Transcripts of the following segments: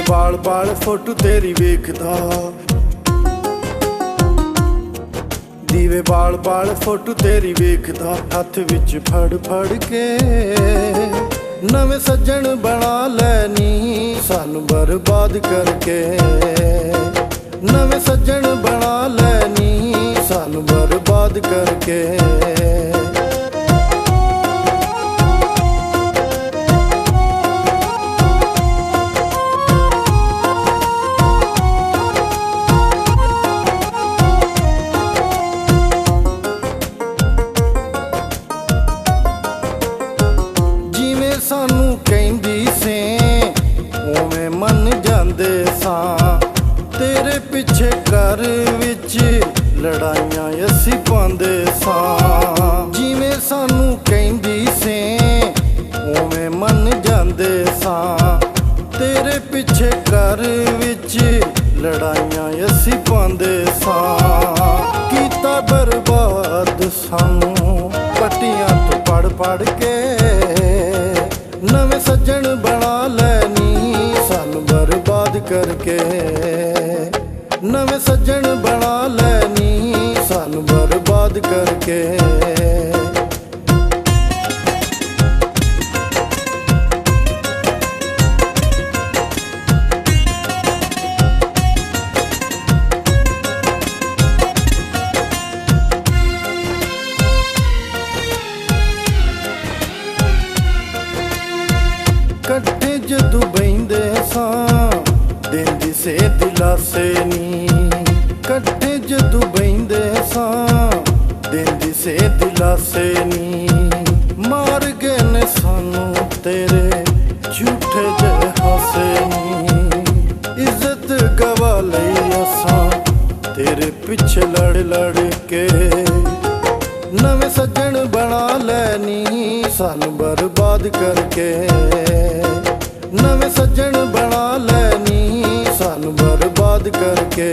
बाल बाल फोटो तेरी वेखदा, दीवे बाल बाल फोटो तेरी वेखदा, हथ विच फड़ फड़ के नवे सज्जन बना लैनी सानू बर्बाद करके। नवे सज्जन बना लैनी सानू बर्बाद करके। सानू कहंदी से उवें मन जांदे सां, तेरे पिछे घर विच लड़ाइयां असी पांदे सां। जिवें सानू कहंदी से उवें मन जांदे सां, तेरे पिछे घर विच लड़ाइयां असी पांदे सां। कीता बर्बाद सानू पट्टियां तो पढ़ पढ़ के, नवे सज्जन बना लैनी सानू बर्बाद करके। नवे सज्जन बना लैनी सानू बर्बाद करके। कट्ठे जदू बहिंदे सां देंदी से दिलासे नी, कट्ठे जदू बहिंदे सां देंदी से दिलासे नी। मार गए ने सानू तेरे झूठे जे हासे नी, इज्जत गवा लई असां तेरे पिछे लड़ लड़ के। नवे सज्जन बना लैनी सानू बर्बाद करके। नवे सज्जन बना लैनी सानू बर्बाद करके।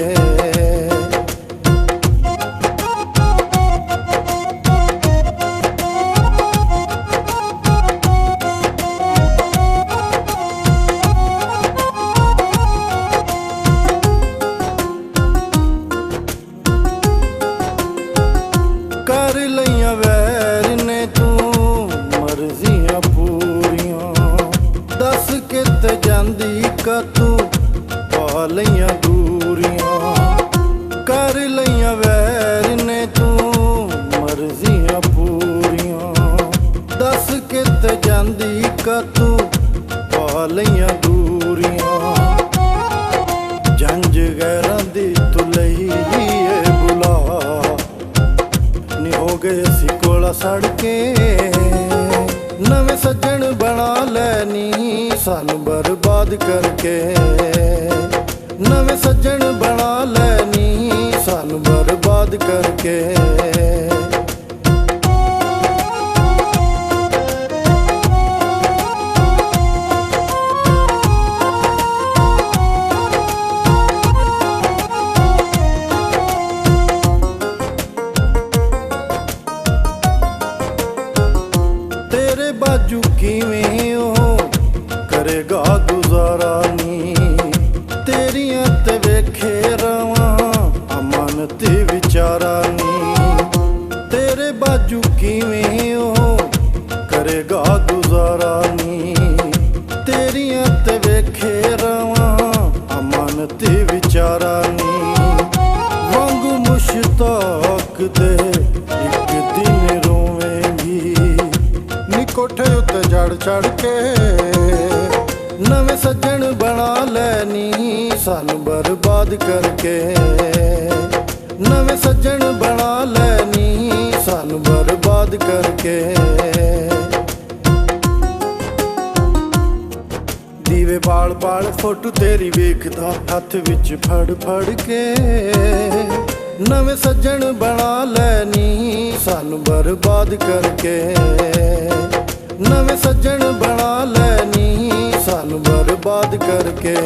कर लईयां वैर ने तू मर्जियां पूरियां, दस के ते जांदी का तू पा लईयां दूरियां। कर लईयां वैर ने तू मर्जियां पूरियां, दस के ते जांदी का तू पा लईयां दूरियां। जंज गैरां दी तू लई ए बुला, नी हो गए सी कोला सड़ के। नवे सज्जन बना लैनी सानू बर्बाद करके। नवे सज्जन बना लैनी सानू बर्बाद करके। तेरे बाजू किवें ओ करेगा गुजारा नी, तेरियां ते वेखे रवां अमानती विचारा नी। तेरे बाजू किवें ओ करेगा गुजारा नी, तेरियां ते वेखे रवां अमानती विचारा नी। वांगू मुश्ताक दे एक दिन रोवेंगी, नी कोठे उत्ते चढ़ चढ़ के। नवे सज्जन बना लैनी सानू बर्बाद करके। नवे सज्जन बना लैनी सानू बर्बाद करके। दीवे बाल बाल फोटो तेरी वेखदा, हथ विच फड़ फड़ के। नवे सज्जन बना लैनी सानू बर्बाद करके। नवे सज्जन बना लैनी सानू बर्बाद करके।